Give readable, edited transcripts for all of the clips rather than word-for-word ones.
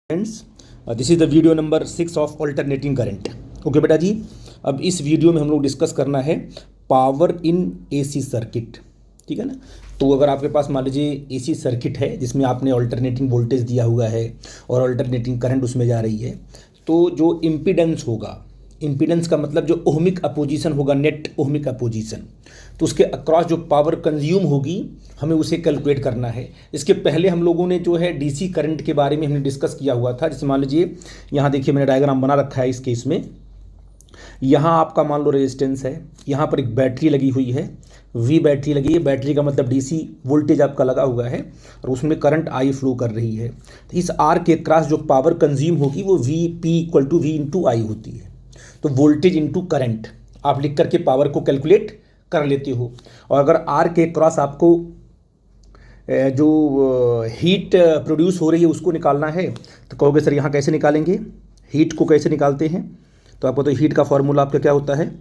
Friends, this is the video number 6 of alternating current. Okay बेटा जी, अब इस video में हम लोग डिस्कस करना है पावर इन एसी सर्किट। ठीक है ना। तो अगर आपके पास मान लीजिए एसी सर्किट है जिसमें आपने अल्टरनेटिंग वोल्टेज दिया हुआ है और अल्टरनेटिंग करंट उसमें जा रही है, तो जो इम्पीडेंस होगा, इम्पीडेंस का मतलब जो ओहमिक अपोजिशन होगा, नेट ओहमिक अपोजिशन, तो उसके अक्रॉस जो पावर कंज्यूम होगी हमें उसे कैलकुलेट करना है। इसके पहले हम लोगों ने जो है डीसी करंट के बारे में हमने डिस्कस किया हुआ था। जैसे मान लीजिए यहाँ देखिए मैंने डायग्राम बना रखा है इस केस में। यहाँ आपका मान लो रेजिस्टेंस है, यहाँ पर एक बैटरी लगी हुई है, वी बैटरी लगी है। बैटरी का मतलब डीसी वोल्टेज आपका लगा हुआ है और उसमें करंट आई फ्लो कर रही है। तो इस आर के क्रॉस जो पावर कंज्यूम होगी वो V P equal to V into I होती है। तो वोल्टेज इंटू करंट आप लिख करके पावर को कैलकुलेट कर लेते हो। और अगर आर के क्रॉस आपको जो हीट प्रोड्यूस हो रही है उसको निकालना है तो कहोगे सर यहाँ कैसे निकालेंगे, हीट को कैसे निकालते हैं? तो आपको तो हीट का फॉर्मूला आपका क्या होता है,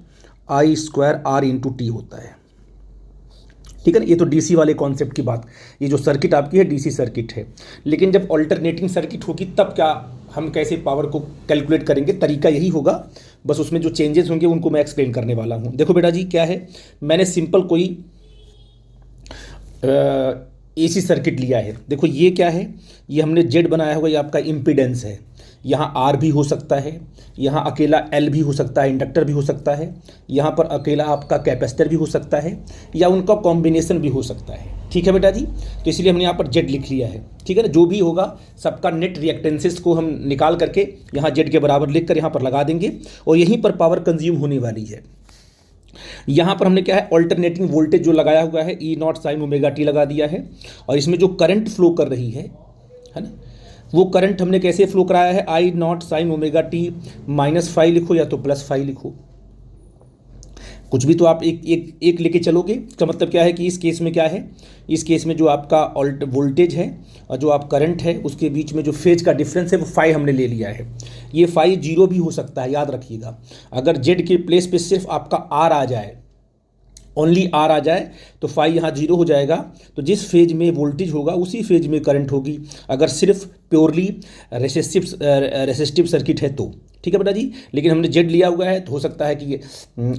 आई स्क्वायर आर इंटू टी होता है। ठीक है ना। ये तो डीसी वाले कॉन्सेप्ट की बात, ये जो सर्किट आपकी है डीसी सर्किट है। लेकिन जब अल्टरनेटिंग सर्किट होगी तब क्या हम कैसे पावर को कैलकुलेट करेंगे, तरीका यही होगा, बस उसमें जो चेंजेस होंगे उनको मैं एक्सप्लेन करने वाला हूँ। देखो बेटा जी क्या है, मैंने सिंपल कोई एसी सर्किट लिया है। देखो ये क्या है, ये हमने जेड बनाया हुआ, ये आपका इम्पीडेंस है। यहाँ आर भी हो सकता है, यहाँ अकेला एल भी हो सकता है, इंडक्टर भी हो सकता है, यहाँ पर अकेला आपका कैपेसिटर भी हो सकता है, या उनका कॉम्बिनेशन भी हो सकता है। ठीक है बेटा जी, तो इसलिए हमने यहाँ पर जेड लिख लिया है। ठीक है ना। जो भी होगा सबका नेट रिएक्टेंसेस को हम निकाल करके यहाँ जेड के बराबर लिख कर यहाँ पर लगा देंगे और यहीं पर पावर कंज्यूम होने वाली है। यहाँ पर हमने क्या है, अल्टरनेटिंग वोल्टेज जो लगाया हुआ है ई नॉट साइन ओमेगा टी लगा दिया है। और इसमें जो करंट फ्लो कर रही है ना, वो करंट हमने कैसे फ्लो कराया है, I naught sine omega T minus five लिखो या तो प्लस फाइव लिखो, कुछ भी तो आप एक लेके चलोगे। इसका मतलब क्या है कि इस केस में क्या है, इस केस में जो आपका वोल्टेज है और जो आप करंट है उसके बीच में जो फेज का डिफरेंस है वो फाइव हमने ले लिया है। ये फाइव जीरो भी हो सकता है, याद रखिएगा। अगर जेड के प्लेस पे सिर्फ आपका आर आ जाए, ओनली आर आ जाए, तो फाइव यहाँ जीरो हो जाएगा। तो जिस फेज में वोल्टेज होगा उसी फेज में करंट होगी, अगर सिर्फ प्योरली रेसिस्टिव सर्किट है तो। ठीक है बेटा जी। लेकिन हमने जेड लिया हुआ है तो हो सकता है कि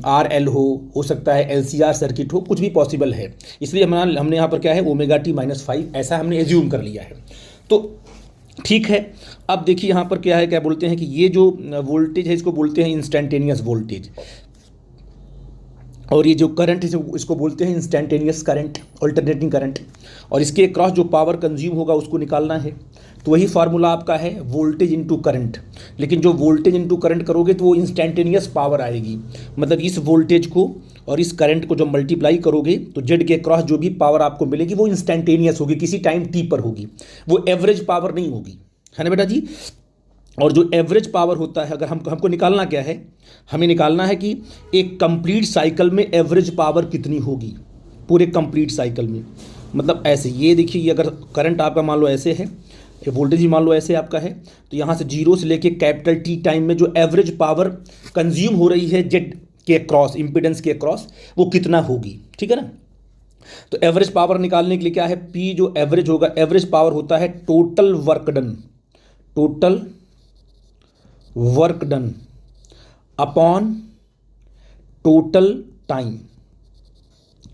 आर एल हो सकता है एल सी आर सर्किट हो, कुछ भी पॉसिबल है। इसलिए हमने यहाँ पर क्या है, ओमेगा टी माइनस फाइव ऐसा हमने एज्यूम कर लिया है। तो ठीक है, अब देखिए यहाँ पर क्या है, क्या बोलते हैं कि ये जो वोल्टेज है इसको बोलते हैं इंस्टेंटेनियस वोल्टेज, और ये जो करंट है इसको बोलते हैं इंस्टेंटेनियस करंट, अल्टरनेटिंग करंट। और इसके क्रॉस जो पावर कंज्यूम होगा उसको निकालना है। तो वही फार्मूला आपका है वोल्टेज इंटू करंट। लेकिन जो वोल्टेज इंटू करंट करोगे तो वो इंस्टेंटेनियस पावर आएगी। मतलब इस वोल्टेज को और इस करंट को जब मल्टीप्लाई करोगे तो जेड के क्रॉस जो भी पावर आपको मिलेगी वो इंस्टेंटेनियस होगी, किसी टाइम टी पर होगी, वो एवरेज पावर नहीं होगी, है ना बेटा जी। और जो एवरेज पावर होता है, अगर हमको निकालना क्या है, हमें निकालना है कि एक कंप्लीट साइकिल में एवरेज पावर कितनी होगी, पूरे कंप्लीट साइकिल में। मतलब ऐसे, ये देखिए, ये अगर करंट आपका मान लो ऐसे है, ये वोल्टेज भी मान लो ऐसे आपका है, तो यहाँ से जीरो से लेके कैपिटल टी टाइम में जो एवरेज पावर कंज्यूम हो रही है जेड के क्रॉस, इम्पीडेंस के क्रॉस, वो कितना होगी। ठीक है ना। तो एवरेज पावर निकालने के लिए क्या है, पी जो एवरेज होगा, एवरेज पावर होता है total work done, total work done upon total time,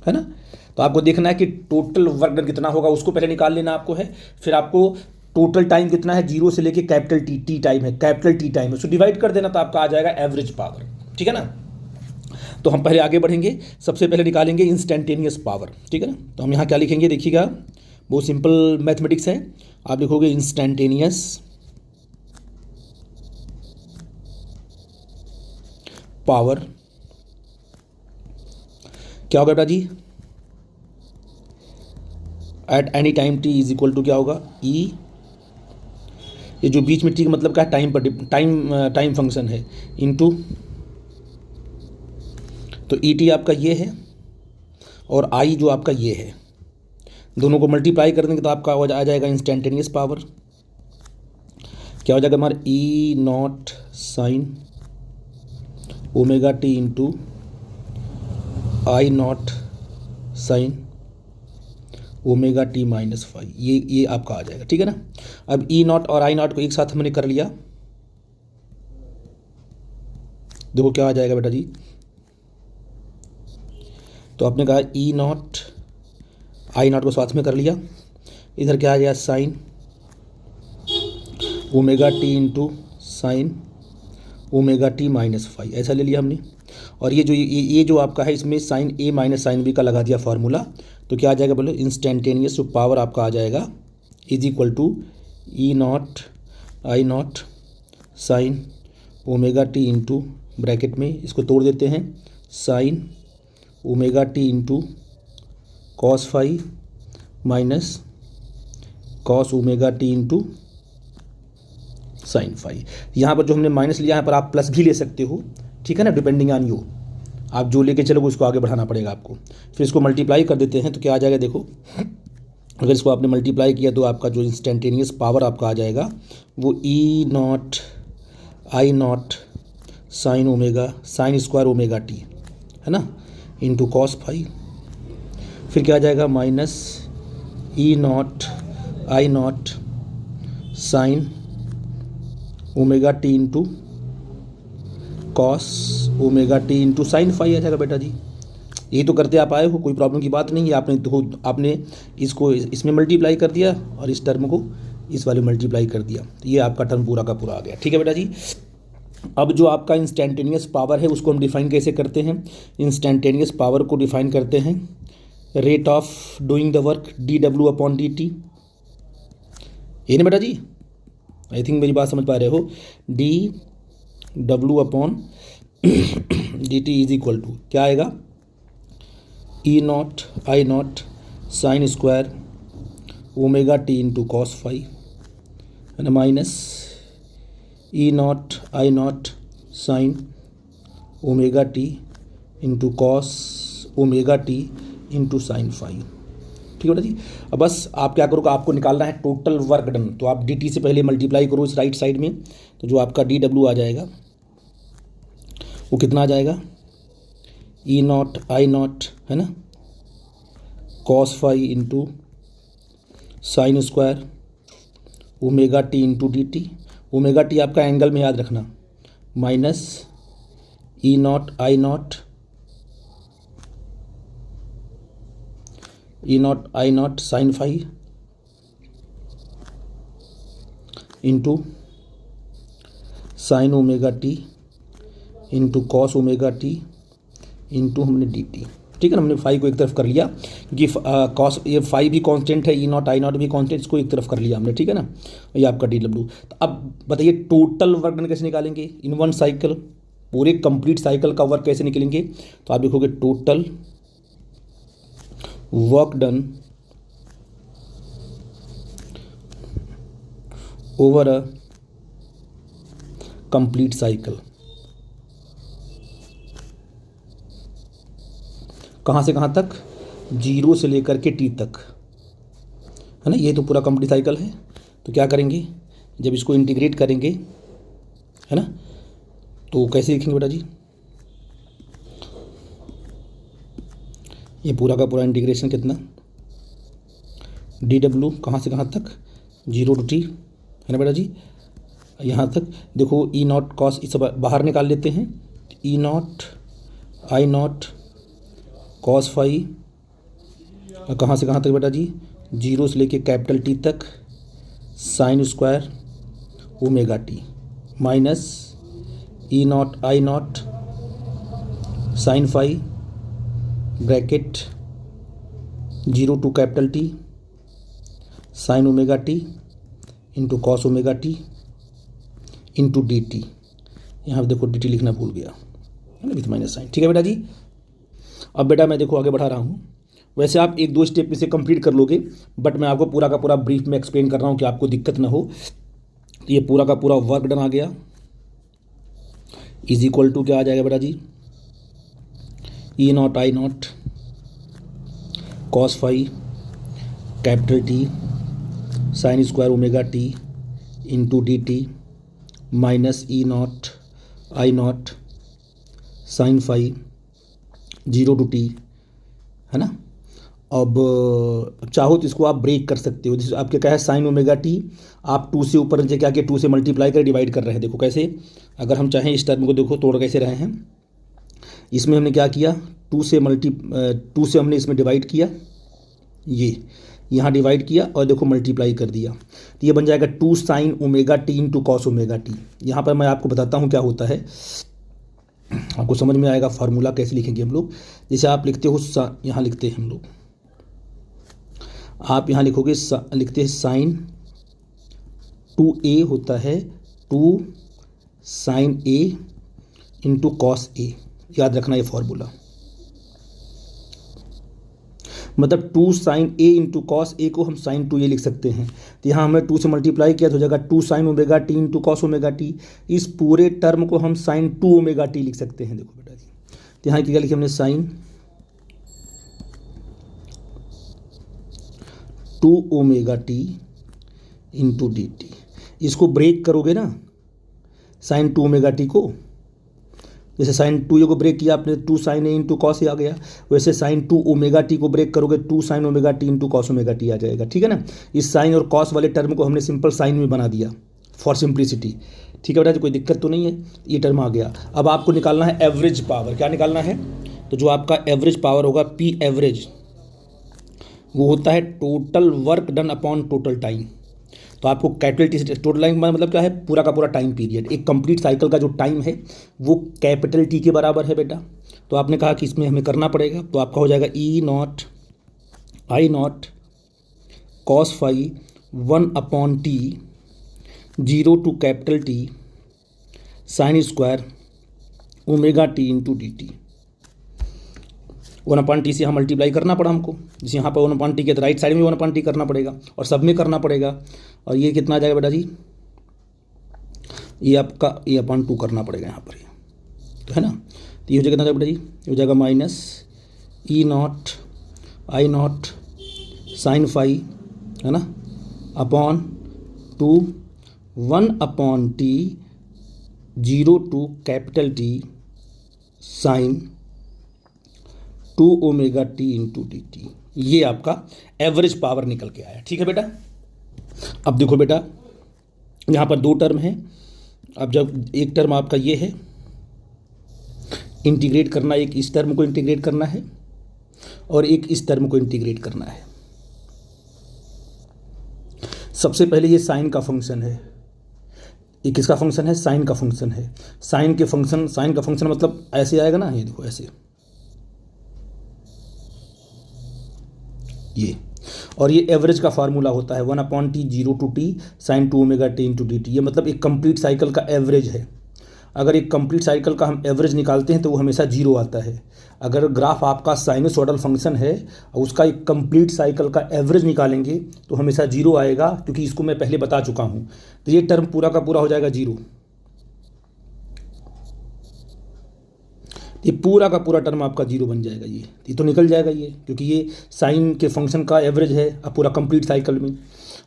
है ना। तो आपको देखना है कि टोटल वर्क डन कितना होगा, उसको पहले निकाल लेना आपको है। फिर आपको टोटल टाइम कितना है, जीरो से लेके कैपिटल टी टाइम है, कैपिटल टी टाइम है, उसको डिवाइड कर देना तो आपका आ जाएगा एवरेज पावर। ठीक है ना। तो हम पहले आगे बढ़ेंगे, सबसे पहले निकालेंगे इंस्टेंटेनियस पावर। ठीक है ना। तो हम यहाँ क्या लिखेंगे, देखिएगा, बहुत सिंपल मैथमेटिक्स है। आप लिखोगे इंस्टेंटेनियस पावर, क्या होगा बेटा जी, at any time t is equal to क्या होगा, ई, ये जो बीच में टी का मतलब क्या है, टाइम पर, टाइम फंक्शन है, इनटू, तो ई टी आपका ये है और आई जो आपका ये है, दोनों को मल्टीप्लाई कर देंगे तो आपका आ जाएगा इंस्टेंटेनियस पावर। क्या हो जाएगा हमारा, e naught sine omega T into आई naught sine omega T minus five, ये आपका आ जाएगा। ठीक है ना। अब ई नॉट और आई नॉट को एक साथ हमने कर लिया, देखो क्या आ जाएगा बेटा जी। तो आपने कहा ई नॉट आई नॉट को साथ में कर लिया, इधर क्या आ गया sign omega T into sine omega T minus five, ऐसा ले लिया हमने। और ये जो आपका है इसमें साइन ए माइनस साइन बी का लगा दिया फार्मूला, तो क्या आ जाएगा बोलो, इंस्टेंटेनियस जो पावर आपका आ जाएगा is equal to E naught I naught sine omega T into bracket में इसको तोड़ देते हैं, sine omega T into cos five minus cos omega T into sine five. यहाँ पर जो हमने माइनस लिया, यहाँ पर आप प्लस भी ले सकते हो, ठीक है ना, डिपेंडिंग ऑन यू, आप जो लेके चलोगे उसको आगे बढ़ाना पड़ेगा आपको। फिर इसको मल्टीप्लाई कर देते हैं तो क्या आ जाएगा, देखो अगर इसको आपने मल्टीप्लाई किया तो आपका जो इंस्टेंटेनियस पावर आपका आ जाएगा वो ई नॉट आई naught sine omega sine square omega t है ना इंटू कॉस फाइव, फिर क्या आ जाएगा माइनस ई नॉट आई naught sine omega T into cos omega T into sine five आ जाएगा बेटा जी। यही तो करते आप आए हो, कोई प्रॉब्लम की बात नहीं है। आपने इसको इसमें मल्टीप्लाई कर दिया और इस टर्म को इस वाले मल्टीप्लाई कर दिया, तो ये आपका टर्म पूरा का पूरा आ गया, ठीक है बेटा जी। अब जो आपका इंस्टेंटेनियस पावर है उसको हम डिफाइन कैसे करते हैं, इंस्टेंटेनियस पावर को डिफाइन करते हैं rate of doing the work D डब्ल्यू अपॉन डी टी, ये ना बेटा जी, आई थिंक मेरी बात समझ पा रहे हो, डी डब्ल्यू upon d t is equal to क्या आएगा, ई नॉट आई naught sine square omega T into cos five है ना माइनस ई नॉट आई naught sine omega T into cos omega T into sine five, ठीक है बेटा जी। अब बस आप क्या करोगे, आपको निकालना है टोटल वर्क डन, तो आप डी टी से पहले मल्टीप्लाई करो इस राइट साइड में, तो जो आपका डी डब्ल्यू आ जाएगा वो कितना आ जाएगा, ई नॉट आई नॉट है ना cos five into sine square omega T into D T, omega T आपका एंगल में याद रखना, माइनस ई नॉट आई naught sine five into sine omega T into cos omega T into हमने डी टी, ठीक है ना। हमने फाइव को एक तरफ कर लिया क्योंकि कॉस ये फाइव भी कांस्टेंट है, ई नॉट आई नॉट भी कांस्टेंट, इसको एक तरफ कर लिया हमने, ठीक है ना। ये आपका डी डब्ल्यू। तो अब बताइए टोटल वर्क डन कैसे निकालेंगे इन वन साइकिल, पूरे कंप्लीट साइकिल का वर्क कैसे निकलेंगे, तो आप देखोगे total work done over a complete cycle, कहाँ से कहाँ तक, जीरो से लेकर के टी तक है ना, ये तो पूरा कंप्लीट साइकिल है। तो क्या करेंगे, जब इसको इंटीग्रेट करेंगे है ना, तो कैसे लिखेंगे बेटा जी, ये पूरा का पूरा इंटीग्रेशन कितना, डी डब्ल्यू कहाँ से कहाँ तक, जीरो टू टी है ना बेटा जी, यहाँ तक देखो ई नॉट कॉस इस बाहर निकाल लेते हैं, ई नॉट आई नॉट कॉस फाइव कहाँ से कहाँ तक बेटा जी, जीरो से लेके कैपिटल टी तक sine square omega T minus E naught I naught sine five bracket zero to capital T sine omega T into cos omega T into D t, यहाँ पर देखो डी टी लिखना भूल गया है ना विथ माइनस साइन, ठीक है बेटा जी। अब बेटा मैं देखो आगे बढ़ा रहा हूँ, वैसे आप एक दो स्टेप में से कंप्लीट कर लोगे, बट मैं आपको पूरा का पूरा ब्रीफ में एक्सप्लेन कर रहा हूँ कि आपको दिक्कत ना हो। तो ये पूरा का पूरा वर्क डन आ गया इज इक्वल टू क्या आ जाएगा बेटा जी, e naught I naught cos five capital T sine square omega T into D t minus E naught I naught sine five zero to t है ना। अब चाहो तो इसको आप ब्रेक कर सकते हो। जैसे आपके क्या है साइन ओमेगा टी, आप 2 से ऊपर नीचे क्या किया 2 से मल्टीप्लाई कर डिवाइड कर रहे हैं। देखो कैसे, अगर हम चाहें इस टर्म को देखो तोड़ कैसे रहे हैं, इसमें हमने क्या किया 2 से हमने इसमें डिवाइड किया, ये यहाँ डिवाइड किया और देखो मल्टीप्लाई कर दिया, तो ये बन जाएगा 2 sine omega T into cos omega T. यहाँ पर मैं आपको बताता हूँ क्या होता है, आपको समझ में आएगा फार्मूला कैसे लिखेंगे हम लोग। जैसे आप लिखते हो यहाँ लिखते हैं हम लोग, आप यहाँ लिखोगे लिखते हैं साइन 2a होता है 2 sine a into cos a, याद रखना ये फॉर्मूला। मतलब 2 sine a into cos a को हम साइन 2a लिख सकते हैं। तो यहाँ हमने 2 से मल्टीप्लाई किया तो हो जाएगा 2 sine omega T into cos omega T. इस पूरे टर्म को हम साइन 2 ओमेगा टी लिख सकते हैं। देखो बेटा जी, तो यहाँ क्या लिखिए हमने sine 2 omega T into D T. इसको ब्रेक करोगे ना साइन 2 ओमेगा टी को, जैसे साइन 2a को ब्रेक किया आपने 2 sine a into cos a आ गया, वैसे साइन 2 ओमेगा टी को ब्रेक करोगे 2 sine omega T into cos omega t आ जाएगा। ठीक है ना, इस साइन और कॉस वाले टर्म को हमने सिंपल साइन में बना दिया फॉर सिंप्लिसिटी। ठीक है बेटा, कोई दिक्कत तो नहीं है, ये टर्म आ गया। अब आपको निकालना है एवरेज पावर। क्या निकालना है, तो जो आपका एवरेज पावर होगा पी एवरेज, वो होता है total work done upon total time. तो आपको कैपिटल टी से टोटल टाइम मतलब क्या है, पूरा का पूरा टाइम पीरियड, एक कंप्लीट साइकिल का जो टाइम है वो कैपिटल टी के बराबर है बेटा। तो आपने कहा कि इसमें हमें करना पड़ेगा, तो आपका हो जाएगा e naught I naught cos phi 1 upon T 0 to capital T sine square omega T into D t. 1 upon t से यहाँ मल्टीप्लाई करना पड़ा हमको, जैसे यहाँ पर 1 अपॉन टी के तो राइट साइड में 1 अपॉन टी करना पड़ेगा और सब में करना पड़ेगा। और ये कितना आ जाएगा बेटा जी, ये आपका ए अपॉन 2 करना पड़ेगा यहाँ पर, तो है ना। तो ये हो जाएगा कितना बेटा जी, ये हो जाएगा माइनस ई नॉट आई नॉट साइन फाई, है ना, upon 2 1 upon T 0 to capital T sine 2 omega T into D T. ये आपका एवरेज पावर निकल के आया। ठीक है बेटा, अब देखो बेटा यहाँ पर 2 टर्म है। अब जब एक टर्म आपका ये है इंटीग्रेट करना, एक इस टर्म को इंटीग्रेट करना है और एक इस टर्म को इंटीग्रेट करना है। सबसे पहले ये साइन का फंक्शन है, ये किसका फंक्शन है, साइन का फंक्शन है। साइन का फंक्शन मतलब ऐसे आएगा ना, ये देखो ऐसे, ये, और ये एवरेज का फार्मूला होता है 1 upon T 0 to T sine 2 omega T into D T. ये मतलब एक कंप्लीट साइकिल का एवरेज है। अगर एक कंप्लीट साइकिल का हम एवरेज निकालते हैं तो वो हमेशा 0 आता है। अगर ग्राफ आपका साइनसोइडल फंक्शन है और उसका एक कंप्लीट साइकिल का एवरेज निकालेंगे तो हमेशा 0 आएगा, क्योंकि इसको मैं पहले बता चुका हूँ। तो ये टर्म पूरा का पूरा हो जाएगा 0, ये पूरा का पूरा टर्म आपका 0 बन जाएगा। ये तो निकल जाएगा ये, क्योंकि ये साइन के फंक्शन का एवरेज है अब पूरा कंप्लीट साइकिल में।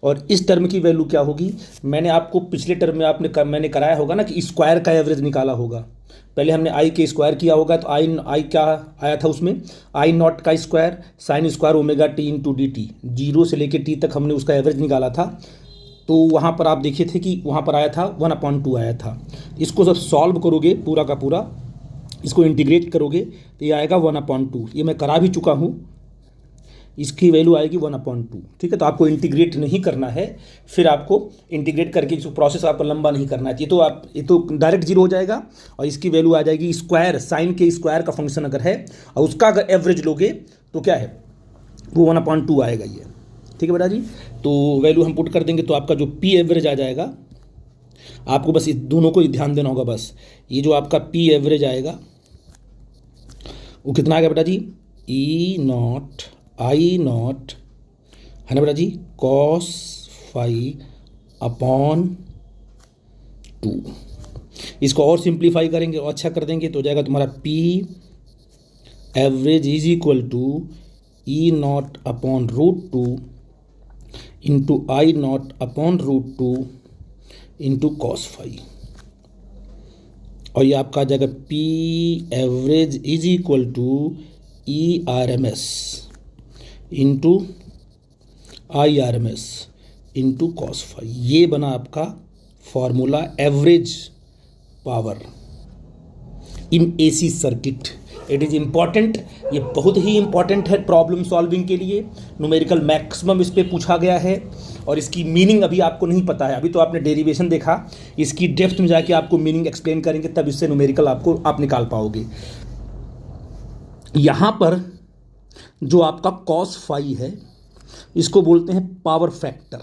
और इस टर्म की वैल्यू क्या होगी, मैंने आपको पिछले टर्म में मैंने कराया होगा ना कि स्क्वायर का एवरेज निकाला होगा। पहले हमने आई के स्क्वायर किया होगा, तो आई क्या आया था उसमें, आई नॉट का square sine square omega T into D T, 0 से लेकर टी तक हमने उसका एवरेज निकाला था। तो वहाँ पर आप देखे थे कि वहाँ पर आया था 1/2 आया था। इसको जब सॉल्व करोगे पूरा का पूरा, इसको इंटीग्रेट करोगे तो ये आएगा 1/2। ये मैं करा भी चुका हूँ, इसकी वैल्यू आएगी 1/2। ठीक है, तो आपको इंटीग्रेट नहीं करना है, फिर आपको इंटीग्रेट करके जो प्रोसेस आपको लंबा नहीं करना है। ये तो डायरेक्ट 0 हो जाएगा और इसकी वैल्यू आ जाएगी स्क्वायर, साइन के स्क्वायर का फंक्शन अगर है और उसका अगर एवरेज लोगे तो क्या है, वो 1/2 आएगा ये। ठीक है बेटा जी, तो वैल्यू हम पुट कर देंगे तो आपका जो पी एवरेज आ जाएगा, आपको बस इस दोनों को ही ध्यान देना होगा। बस ये जो आपका पी एवरेज आएगा वो कितना आएगा बेटा जी, ई नॉट आई नॉट, है ना बेटा जी, कॉस फाई अपॉन 2। इसको और सिंप्लीफाई करेंगे और अच्छा कर देंगे तो हो जाएगा तुम्हारा P average is equal to E not upon √2 into I not upon √2 into cos phi. और ये आपका आ जाएगा P average is equal to E R M S into IRMS into cos phi. ये बना आपका formula average power in AC circuit. It is important, ये बहुत ही इम्पॉर्टेंट है प्रॉब्लम सॉल्विंग के लिए। न्यूमेरिकल मैक्सिमम इस पे पूछा गया है और इसकी मीनिंग अभी आपको नहीं पता है। अभी तो आपने डेरिवेशन देखा, इसकी डेप्थ में जाके आपको मीनिंग एक्सप्लेन करेंगे, तब इससे न्यूमेरिकल आपको आप निकाल पाओगे। यहाँ पर जो आपका कॉस फाई है, इसको बोलते हैं पावर फैक्टर,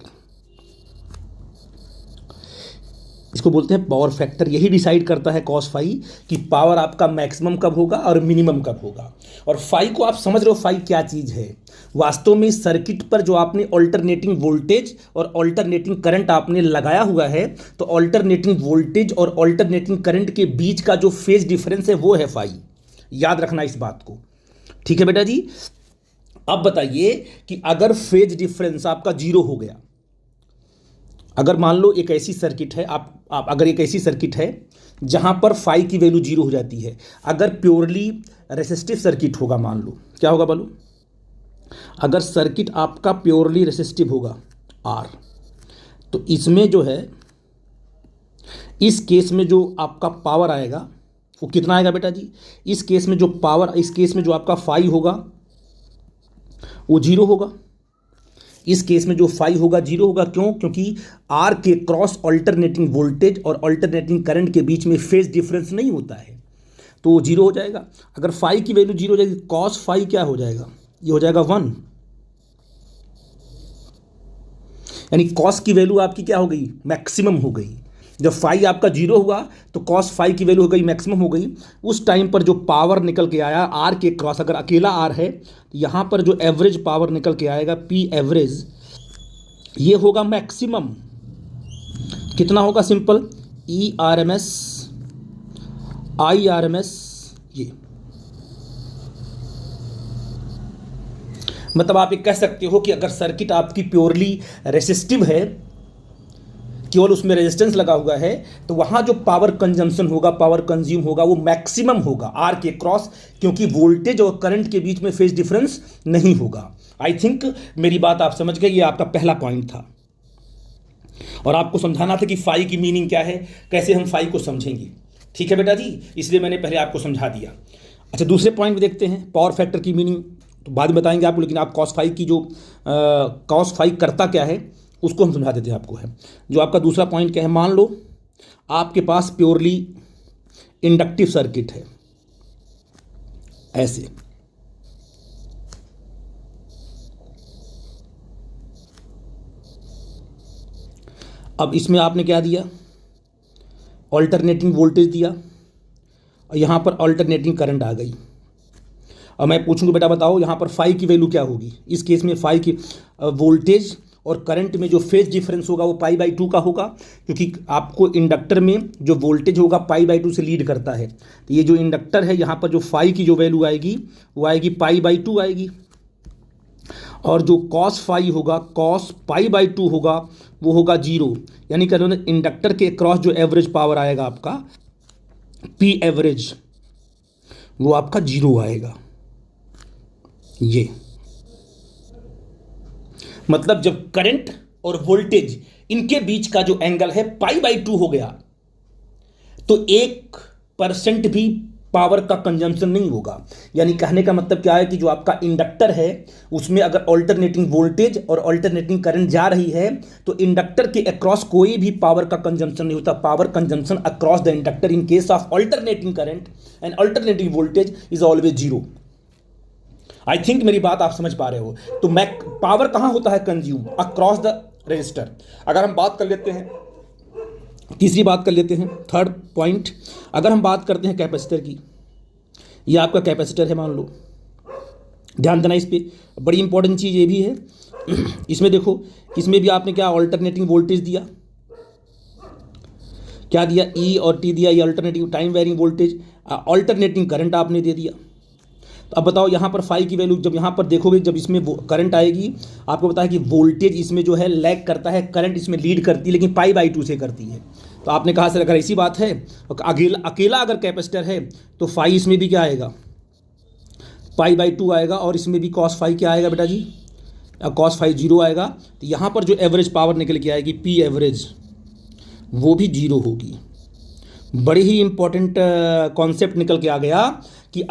इसको बोलते हैं पावर फैक्टर। यही डिसाइड करता है कॉस फाई कि पावर आपका मैक्सिमम कब होगा और मिनिमम कब होगा। और फाई को आप समझ रहे हो, फाई क्या चीज़ है। वास्तव में सर्किट पर जो आपने ऑल्टरनेटिंग वोल्टेज और ऑल्टरनेटिंग करंट आपने लगाया हुआ है, तो ऑल्टरनेटिंग वोल्टेज और ऑल्टरनेटिंग करंट के बीच का जो फेज डिफरेंस है वो है फाई। याद रखना इस बात को, ठीक है बेटा जी। अब बताइए कि अगर फेज डिफरेंस आपका जीरो हो गया, अगर मान लो एक ऐसी सर्किट है, आप अगर एक ऐसी सर्किट है जहां पर फाई की वैल्यू जीरो हो जाती है, अगर प्योरली रेसिस्टिव सर्किट होगा, मान लो क्या होगा बोलो, अगर सर्किट आपका प्योरली रेसिस्टिव होगा आर, तो इसमें जो है, इस केस में जो आपका पावर आएगा वो कितना आएगा बेटा जी। इस केस में जो पावर, इस केस में जो आपका फाई होगा वो जीरो होगा। इस केस में जो फाई होगा जीरो होगा। क्यों? क्योंकि आर के क्रॉस ऑल्टरनेटिंग वोल्टेज और ऑल्टरनेटिंग करंट के बीच में फेज डिफरेंस नहीं होता है, तो वो जीरो हो जाएगा। अगर फाई की वैल्यू जीरो हो जाएगी, कॉस फाई क्या हो जाएगा, ये हो जाएगा 1। यानी कॉस की वैल्यू आपकी क्या हो गई, मैक्सिमम हो गई। जब फाई आपका जीरो हुआ तो कॉस फाई की वैल्यू हो गई मैक्सिमम हो गई। उस टाइम पर जो पावर निकल के आया आर के क्रॉस, अगर अकेला आर है तो यहाँ पर जो एवरेज पावर निकल के आएगा पी एवरेज, ये होगा मैक्सिमम। कितना होगा, सिंपल ERMS IRMS। ये मतलब आप ये कह सकते हो कि अगर सर्किट आपकी प्योरली रेसिस्टिव है, केवल उसमें रेजिस्टेंस लगा हुआ है, तो वहां जो पावर कंजम्पशन होगा, पावर कंज्यूम होगा, वो मैक्सिमम होगा आर के क्रॉस, क्योंकि वोल्टेज और करंट के बीच में फेज डिफरेंस नहीं होगा। आई थिंक मेरी बात आप समझ गए। ये आपका पहला पॉइंट था और आपको समझाना था कि फाई की मीनिंग क्या है, कैसे हम फाई को समझेंगे। ठीक है बेटा जी, इसलिए मैंने पहले आपको समझा दिया। अच्छा, दूसरे पॉइंट में देखते हैं, पावर फैक्टर की मीनिंग तो बाद में बताएंगे आपको, लेकिन आप कॉस फाई की जो कॉस फाई करता क्या है उसको हम समझा देते हैं आपको। है जो आपका दूसरा पॉइंट क्या है, मान लो आपके पास प्योरली इंडक्टिव सर्किट है ऐसे, अब इसमें आपने क्या दिया, ऑल्टरनेटिंग वोल्टेज दिया और यहाँ पर ऑल्टरनेटिंग करंट आ गई। और मैं पूछूंगा बेटा बताओ यहाँ पर फाई की वैल्यू क्या होगी। इस केस में फाई की वोल्टेज और करंट में जो फेज डिफरेंस होगा वो π/2 का होगा, क्योंकि आपको इंडक्टर में जो वोल्टेज होगा π/2 से लीड करता है। तो ये जो इंडक्टर है, यहाँ पर जो फाई की जो वैल्यू आएगी वो आएगी π/2 आएगी, और जो कॉस फाई होगा, कॉस π/2 होगा, वो होगा 0। यानी कह लो इंडक्टर के क्रॉस जो एवरेज पावर आएगा आपका पी एवरेज, वो आपका 0 आएगा। ये मतलब जब करंट और वोल्टेज इनके बीच का जो एंगल है π/2 हो गया, तो 1% भी पावर का कंजम्पशन नहीं होगा। यानी कहने का मतलब क्या है कि जो आपका इंडक्टर है उसमें अगर ऑल्टरनेटिंग वोल्टेज और ऑल्टरनेटिंग करंट जा रही है, तो इंडक्टर के अक्रॉस कोई भी पावर का कंजम्पशन नहीं होता। Power consumption across the inductor in case of alternating current and alternating voltage is always 0। I think मेरी बात आप समझ पा रहे हो। तो पावर कहां होता है कंज्यूम, अक्रॉस द रजिस्टर। अगर हम बात कर लेते हैं, तीसरी बात कर लेते हैं, थर्ड पॉइंट, अगर हम बात करते हैं कैपेसिटर की, ये आपका कैपेसिटर है मान लो, ध्यान देना इस पर, बड़ी इंपॉर्टेंट चीज़ ये भी है। इसमें देखो, इसमें भी आपने क्या ऑल्टरनेटिंग वोल्टेज दिया, क्या दिया, E और T दिया, ये alternating time varying voltage, alternating current आपने दे दिया। तो अब बताओ यहाँ पर फाई की वैल्यू, जब यहाँ पर देखोगे, जब इसमें करंट आएगी, आपको पता है कि वोल्टेज इसमें जो है लैग करता है, करंट इसमें लीड करती है, लेकिन π/2 से करती है। तो आपने कहा सर अगर ऐसी बात है, अकेला अगर कैपेसिटर है तो फाई इसमें भी क्या आएगा, π/2 आएगा, और इसमें भी कॉस फाई क्या आएगा बेटा जी, कॉस फाई जीरो आएगा, तो यहाँ पर जो एवरेज पावर निकल के आएगी पी एवरेज, वो भी जीरो होगी। बड़ी ही इंपॉर्टेंट कॉन्सेप्ट निकल के आ गया कि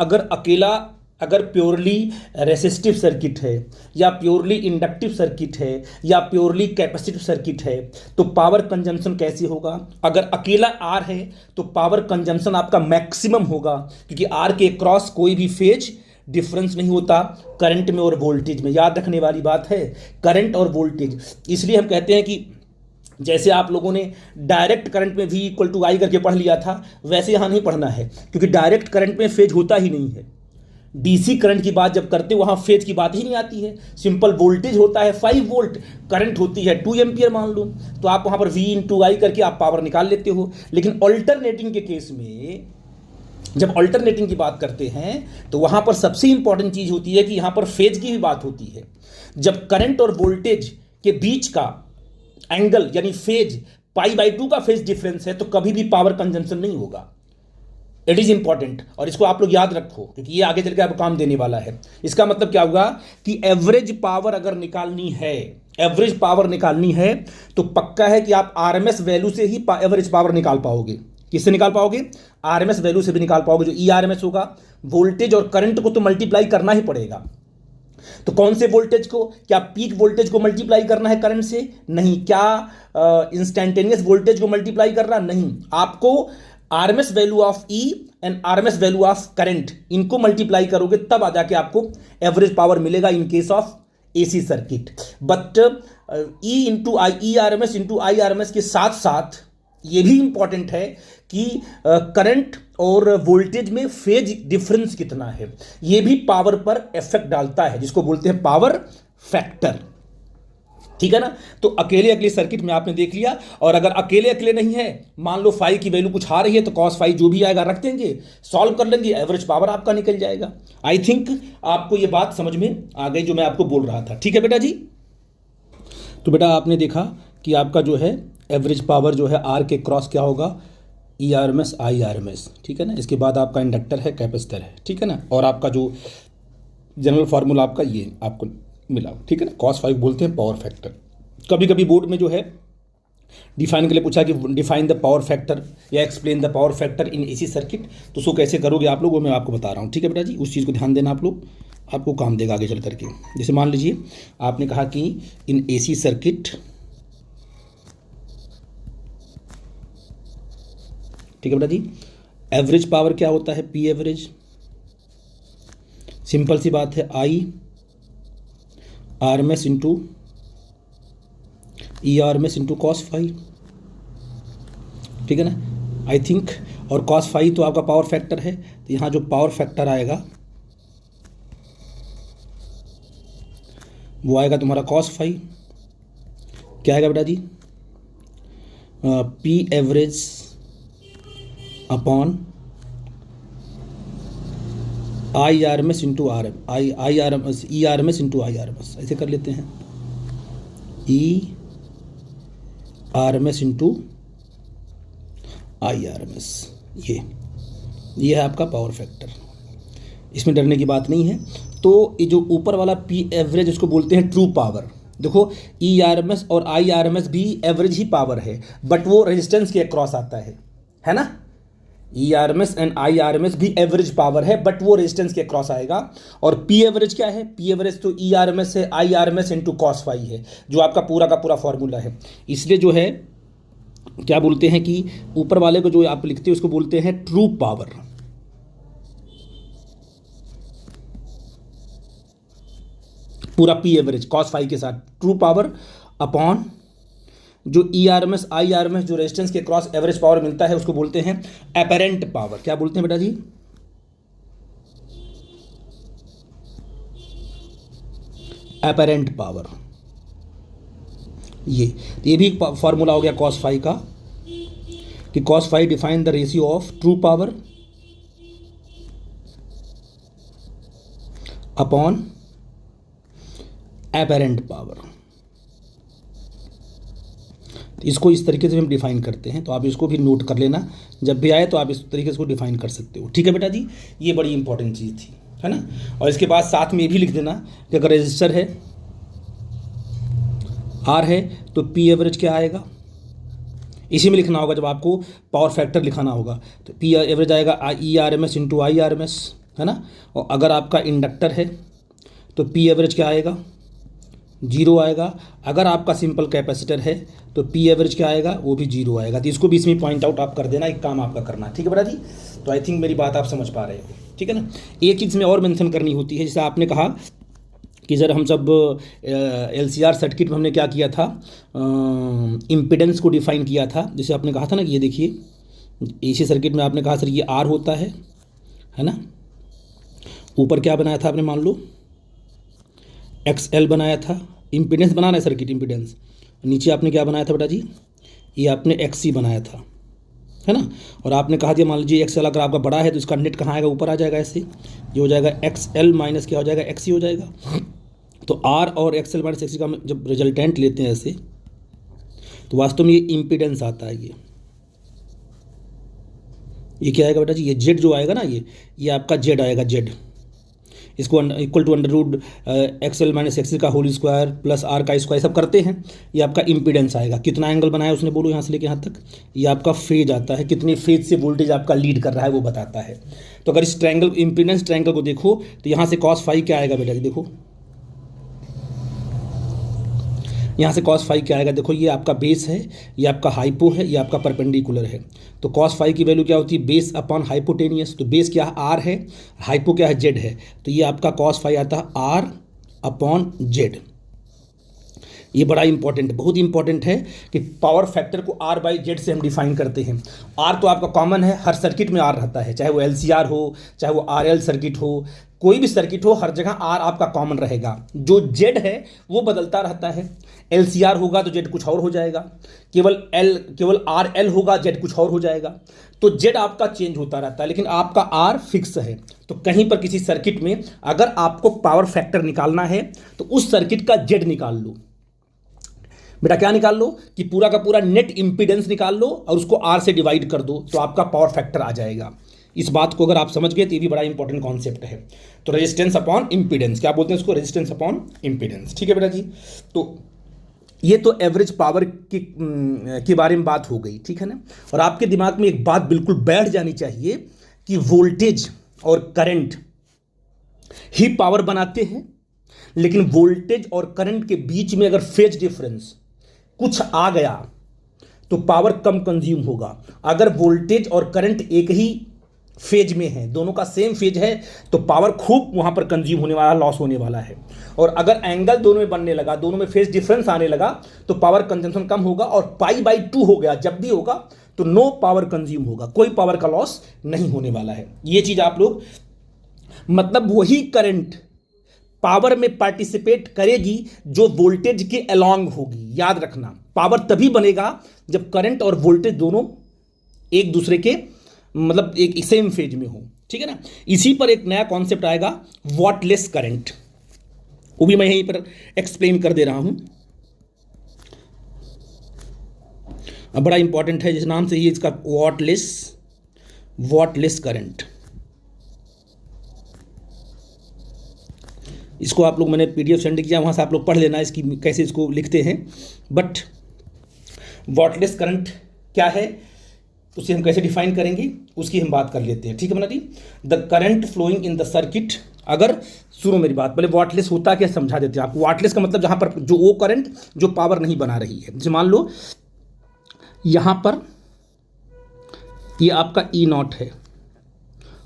अगर प्योरली रेसिस्टिव सर्किट है या प्योरली इंडक्टिव सर्किट है या प्योरली कैपेसिटिव सर्किट है तो पावर कंजम्पशन कैसे होगा। अगर अकेला आर है तो पावर कंजम्पशन आपका मैक्सिमम होगा, क्योंकि आर के क्रॉस कोई भी फेज डिफरेंस नहीं होता करंट में और वोल्टेज में। याद रखने वाली बात है, करंट और वोल्टेज। इसलिए हम कहते हैं कि जैसे आप लोगों ने डायरेक्ट करंट में V इक्वल टू आई करके पढ़ लिया था, वैसे यहाँ नहीं पढ़ना है, क्योंकि डायरेक्ट करंट में फेज होता ही नहीं है। डीसी करंट की बात जब करते वहाँ फेज की बात ही नहीं आती है। सिंपल वोल्टेज होता है 5 वोल्ट, करंट होती है 2 एम्पियर मान लो, तो आप वहाँ पर V इंटू आई करके आप पावर निकाल लेते हो। लेकिन अल्टरनेटिंग के केस में जब अल्टरनेटिंग की बात करते हैं तो वहाँ पर सबसे इंपॉर्टेंट चीज़ होती है कि यहाँ पर फेज की भी बात होती है। जब करंट और वोल्टेज के बीच का एंगल यानी फेज π/2 का फेज डिफरेंस है तो कभी भी पावर कंजम्पशन नहीं होगा। इट इज इंपॉर्टेंट, और इसको आप लोग याद रखो, क्योंकि ये आगे चल के आपको काम देने वाला है। इसका मतलब क्या होगा कि एवरेज पावर अगर निकालनी है, एवरेज पावर निकालनी है तो पक्का है कि आप आरएमएस वैल्यू से ही एवरेज पावर निकाल पाओगे। किससे निकाल पाओगे? आरएमएस वैल्यू से भी निकाल पाओगे, जो ईआरएमएस होगा। वोल्टेज और करंट को तो मल्टीप्लाई करना ही पड़ेगा। तो कौन से वोल्टेज को? क्या पीक वोल्टेज को मल्टीप्लाई करना है करंट से? नहीं। क्या इंस्टैन्टेनियस वोल्टेज को मल्टीप्लाई करना? नहीं। आपको RMS value of E and RMS value of current, इनको मल्टीप्लाई करोगे तब आ जाके आपको एवरेज पावर मिलेगा in case of AC circuit. But E into I, E RMS into I RMS के साथ साथ ये भी इंपॉर्टेंट है कि करंट और वोल्टेज में फेज डिफरेंस कितना है, ये भी पावर पर इफेक्ट डालता है, जिसको बोलते हैं पावर फैक्टर। ठीक है ना? तो अकेले सर्किट में आपने देख लिया। और अगर अकेले नहीं है, मान लो फाई की वैल्यू कुछ आ रही है तो कॉस फाई जो भी आएगा रख देंगे, सॉल्व कर लेंगे, एवरेज पावर आपका निकल जाएगा। आई थिंक आपको ये बात समझ में आ गई जो मैं आपको बोल रहा था। ठीक है बेटा जी? तो बेटा आपने देखा कि आपका जो है एवरेज पावर जो है आर के क्रॉस क्या होगा? E R M S I R M S. ठीक है ना? इसके बाद आपका इंडक्टर है, कैपेसिटर है। ठीक है ना? और आपका जो जनरल फार्मूला आपका ये आपको मिला। ठीक है ना? कॉस फाइव बोलते हैं पावर फैक्टर। कभी कभी बोर्ड में जो है डिफाइन के लिए पूछा कि डिफाइन द पावर फैक्टर या explain the power factor in AC circuit, तो उसको कैसे करोगे आप लोग वो मैं आपको बता रहा हूँ। ठीक है बेटा जी? उस चीज़ को ध्यान देना आप लोग, आपको काम देगा आगे चल करके। जैसे मान लीजिए आपने कहा कि इन एसी सर्किट, ठीक है बेटा जी, एवरेज पावर क्या होता है? P average. सिंपल सी बात है, I R M S into E R M S into cos phi. ठीक है ना? आई थिंक, और कॉस फाइव तो आपका पावर फैक्टर है, तो यहाँ जो पावर फैक्टर आएगा वो आएगा तुम्हारा कॉस फाइव। क्या आएगा बेटा जी? P average upon i R M S into r m i R M s, e R M S into I R M s, ऐसे कर लेते हैं। E R M S into I R M s, ये है आपका power factor. इसमें डरने की बात नहीं है। तो ये जो ऊपर वाला पी एवरेज उसको बोलते हैं ट्रू पावर। देखो, ई आर एम एस और आई आर एम एस भी एवरेज ही पावर है, बट वो रेजिस्टेंस के अक्रॉस आता है ना? E R M S and I R M S भी एवरेज पावर है, बट वो रेजिस्टेंस के अक्रॉस आएगा। और पी एवरेज क्या है? पी एवरेज तो ई आर एम एस है, I R M S into cos phi है, जो आपका पूरा का पूरा फॉर्मूला है। इसलिए जो है क्या बोलते हैं कि ऊपर वाले को जो आप लिखते हो उसको बोलते हैं ट्रू पावर। पूरा पी एवरेज कॉस फाई के साथ ट्रू पावर अपॉन जो E R M S I R M S जो रेजिस्टेंस के क्रॉस एवरेज पावर मिलता है उसको बोलते हैं एपेरेंट पावर। क्या बोलते हैं बेटा जी? Apparent power. ये भी फॉर्मूला हो गया कॉस फाई का, कि cos phi define the ratio of true power upon apparent power. इसको इस तरीके से हम डिफाइन करते हैं, तो आप इसको भी नोट कर लेना, जब भी आए तो आप इस तरीके से इसको डिफाइन कर सकते हो। ठीक है बेटा जी? ये बड़ी इंपॉर्टेंट चीज़ थी, है ना? और इसके बाद साथ में ये भी लिख देना कि अगर रेजिस्टर है आर है तो पी एवरेज क्या आएगा, इसी में लिखना होगा जब आपको पावर फैक्टर लिखाना होगा। तो पी एवरेज आएगा E R M S into I R M S, है ना। और अगर आपका इंडक्टर है तो पी एवरेज क्या आएगा, 0 आएगा। अगर आपका सिंपल कैपेसिटर है तो पी एवरेज क्या आएगा, वो भी 0 आएगा। तो इसको भी इसमें पॉइंट आउट आप कर देना, एक काम आपका करना है, ठीक है बेटा जी। तो आई थिंक मेरी बात आप समझ पा रहे हो, ठीक है ना। एक चीज़ में और मेंशन करनी होती है, जैसे आपने कहा कि सर हम सब LCR सर्किट में हमने क्या किया था, इम्पिडेंस को डिफाइन किया था। जैसे आपने कहा था ना कि ये देखिए AC सर्किट में आपने कहा सर ये R होता है ना। ऊपर क्या बनाया था आपने, मान लो XL बनाया था, इम्पिडेंस बनाना है सर्किट इम्पिडेंस। नीचे आपने क्या बनाया था बेटा जी, ये आपने XC बनाया था, है ना। और आपने कहा दिया मान लीजिए XL अगर आपका बड़ा है तो इसका नेट कहाँ आएगा, ऊपर आ जाएगा ऐसे। ये हो जाएगा XL माइनस क्या हो जाएगा, XC हो जाएगा। तो R और XL माइनस XC का जब रिजल्टेंट लेते हैं ऐसे, तो वास्तव में ये इम्पिडेंस आता है। ये क्या आएगा बेटा जी, ये Z जो आएगा ना, ये आपका Z आएगा, Z। इसको equal to under root XL minus XC का होल स्क्वायर प्लस R का स्क्वायर, सब करते हैं। ये आपका इम्पिडेंस आएगा। कितना एंगल बनाया उसने, बोलो यहाँ से लेके यहाँ तक। ये आपका फेज आता है, कितने फेज से वोल्टेज आपका लीड कर रहा है वो बताता है। तो अगर इस ट्रायंगल इम्पिडेंस ट्रायंगल को देखो तो यहाँ से cos फाई क्या आएगा बेटा जी, देखो यहाँ से cos फाई क्या आएगा, देखो ये आपका बेस है, ये आपका हाइपो है, ये आपका परपेंडिकुलर है। तो cos फाई की वैल्यू क्या होती है, बेस अपॉन हाइपोटेनियस। तो बेस क्या है, R है, हाइपो क्या है, Z है। तो ये आपका cos फाई आता है R अपॉन Z। ये बड़ा इंपॉर्टेंट, बहुत इंपॉर्टेंट है कि पावर फैक्टर को R/Z से हम डिफाइन करते हैं। R तो आपका कॉमन है, हर सर्किट में R रहता है, चाहे वो LCR हो, चाहे वो RL सर्किट हो, कोई भी सर्किट हो, हर जगह R आपका कॉमन रहेगा। जो Z है वो बदलता रहता है। LCR होगा तो Z कुछ और हो जाएगा, केवल RL होगा, Z कुछ और हो जाएगा। तो Z आपका चेंज होता रहता है, लेकिन आपका R फिक्स है। तो कहीं पर किसी सर्किट में अगर आपको पावर फैक्टर निकालना है तो उस सर्किट का Z निकाल लो बेटा। क्या निकाल लो कि पूरा का पूरा नेट इंपीडेंस निकाल लो और उसको R से डिवाइड कर दो, तो आपका पावर फैक्टर आ जाएगा। इस बात को अगर आप समझ गए तो ये भी बड़ा इंपॉर्टेंट कॉन्सेप्ट है। तो रेजिस्टेंस अपॉन इंपीडेंस, क्या बोलते हैं उसको, रेजिस्टेंस अपॉन इंपीडेंस, ठीक है बेटा जी। तो ये तो एवरेज पावर के बारे में बात हो गई, ठीक है ना। और आपके दिमाग में एक बात बिल्कुल बैठ जानी चाहिए कि वोल्टेज और करंट ही पावर बनाते हैं, लेकिन वोल्टेज और करंट के बीच में अगर फेज डिफरेंस कुछ आ गया तो पावर कम कंज्यूम होगा। अगर वोल्टेज और करंट एक ही फेज में है, दोनों का सेम फेज है, तो पावर खूब वहां पर कंज्यूम होने वाला, लॉस होने वाला है। और अगर एंगल दोनों में बनने लगा, दोनों में फेज डिफरेंस आने लगा, तो पावर कंजम्पशन कम होगा। और π/2 हो गया जब भी होगा तो नो पावर कंज्यूम होगा, कोई पावर का लॉस नहीं होने वाला है। ये चीज आप लोग, मतलब वही करंट पावर में पार्टिसिपेट करेगी जो वोल्टेज के अलोंग होगी। याद रखना, पावर तभी बनेगा जब करंट और वोल्टेज दोनों एक दूसरे के मतलब एक सेम फेज में हो, ठीक है ना। इसी पर एक नया कॉन्सेप्ट आएगा, वॉटलेस करंट, वो भी मैं यहीं पर एक्सप्लेन कर दे रहा हूं। अब बड़ा इंपॉर्टेंट है, जिस नाम से ही इसका वॉटलेस करंट। इसको आप लोग, मैंने PDF सेंड किया, वहाँ से आप लोग पढ़ लेना इसकी कैसे इसको लिखते हैं। बट वॉटलेस करंट क्या है, उसे हम कैसे डिफाइन करेंगे उसकी हम बात कर लेते हैं, ठीक है जी। The current flowing in the circuit, अगर सुनो मेरी बात, पहले वॉटलेस होता क्या समझा देते हैं आपको। वॉटलेस का मतलब जहाँ पर जो वो करंट जो पावर नहीं बना रही है। जैसे मान लो यहाँ पर ये आपका E0 है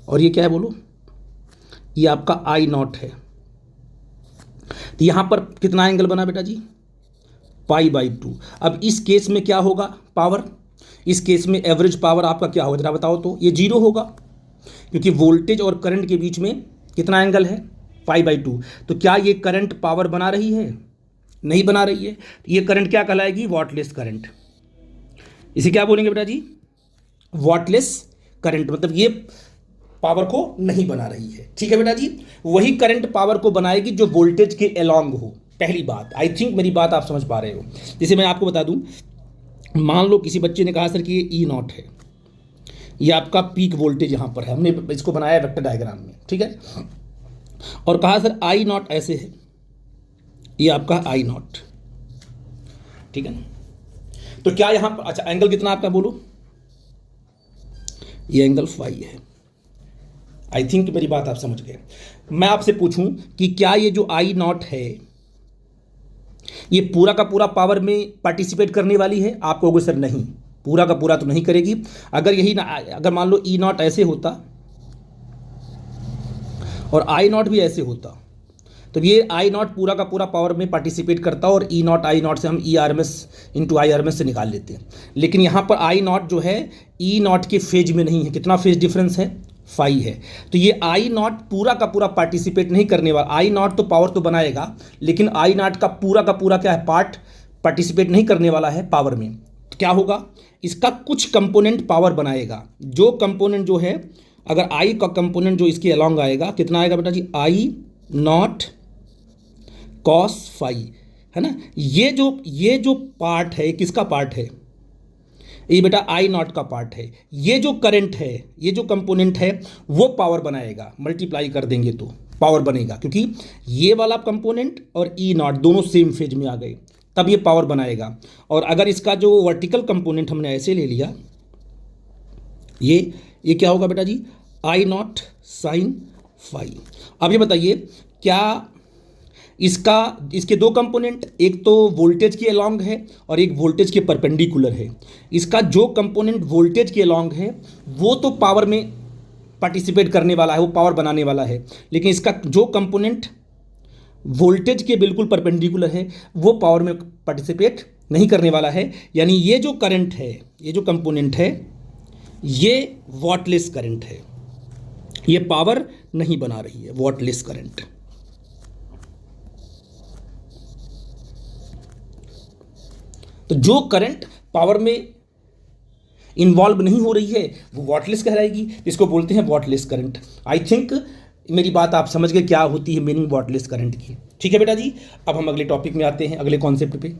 और ये क्या है बोलो, ये आपका I0 है। तो यहां पर कितना एंगल बना बेटा जी, π/2। अब इस केस में क्या होगा पावर, इस केस में एवरेज पावर आपका क्या होगा जरा बताओ तो। ये 0 होगा क्योंकि वोल्टेज और करंट के बीच में कितना एंगल है, π/2। तो क्या ये करंट पावर बना रही है, नहीं बना रही है। ये करंट क्या कहलाएगी, वॉटलेस करंट। इसे क्या बोलेंगे बेटा जी, वॉटलेस करंट। मतलब ये पावर को नहीं बना रही है, ठीक है बेटा जी। वही करंट पावर को बनाएगी जो वोल्टेज के अलोंग हो। पहली बात, आई थिंक मेरी बात आप समझ पा रहे हो। जैसे मैं आपको बता दूं, मान लो किसी बच्चे ने कहा सर कि ये E0 है, ये आपका पीक वोल्टेज यहाँ पर है, हमने इसको बनाया वेक्टर डायग्राम में, ठीक है। और कहा सर I0 ऐसे है, ये आपका I0, ठीक है ना। तो क्या यहाँ पर, अच्छा एंगल कितना आपका बोलो, ये एंगल फाई है। आई थिंक मेरी बात आप समझ गए। मैं आपसे पूछूं कि क्या ये जो आई नॉट है ये पूरा का पूरा पावर में पार्टिसिपेट करने वाली है? आप कहोगे सर नहीं, पूरा का पूरा तो नहीं करेगी। अगर यही ना, अगर मान लो ई नॉट ऐसे होता और आई नॉट भी ऐसे होता, तो ये आई नॉट पूरा का पूरा पावर में पार्टिसिपेट करता और ई नॉट, आई नॉट से हम E R M S into I R M S से निकाल लेते हैं। लेकिन यहाँ पर आई नॉट जो है ई नॉट के फेज में नहीं है। कितना फेज डिफरेंस है? फाई है। तो ये आई नॉट पूरा का पूरा पार्टिसिपेट नहीं करने वाला। आई नॉट तो पावर तो बनाएगा, लेकिन आई नॉट का पूरा क्या है, पार्ट पार्टिसिपेट नहीं करने वाला है पावर में। तो क्या होगा, इसका कुछ कंपोनेंट पावर बनाएगा। जो कंपोनेंट जो है, अगर आई का कंपोनेंट जो इसके अलॉन्ग आएगा, कितना आएगा बेटा जी, आई नॉट कॉस फाई, है ना। ये जो पार्ट है, किसका पार्ट है? ये बेटा आई नॉट का पार्ट है। ये जो करंट है, ये जो कंपोनेंट है, वो पावर बनाएगा। मल्टीप्लाई कर देंगे तो पावर बनेगा, क्योंकि ये वाला कंपोनेंट और ई नॉट दोनों सेम फेज में आ गए, तब ये पावर बनाएगा। और अगर इसका जो वर्टिकल कंपोनेंट हमने ऐसे ले लिया, ये क्या होगा बेटा जी, आई नॉट साइन फाई। अब ये बताइए, क्या इसके दो कंपोनेंट, एक तो वोल्टेज के अलॉन्ग है और एक वोल्टेज के परपेंडिकुलर है। इसका जो कंपोनेंट वोल्टेज के अलॉन्ग है वो तो पावर में पार्टिसिपेट करने वाला है, वो पावर बनाने वाला है। लेकिन इसका जो कंपोनेंट वोल्टेज के बिल्कुल परपेंडिकुलर है वो पावर में पार्टिसिपेट नहीं करने वाला है। यानी ये जो करंट है, ये जो कंपोनेंट है, ये वॉटलेस करंट है, ये पावर नहीं बना रही है, वॉटलेस करंट। तो जो करंट पावर में इन्वॉल्व नहीं हो रही है वो वॉटलेस कहलाएगी, इसको बोलते हैं वॉटलेस करंट। आई थिंक मेरी बात आप समझ गए क्या होती है मीनिंग वॉटलेस करंट की। ठीक है बेटा जी, अब हम अगले टॉपिक में आते हैं, अगले कॉन्सेप्ट पे।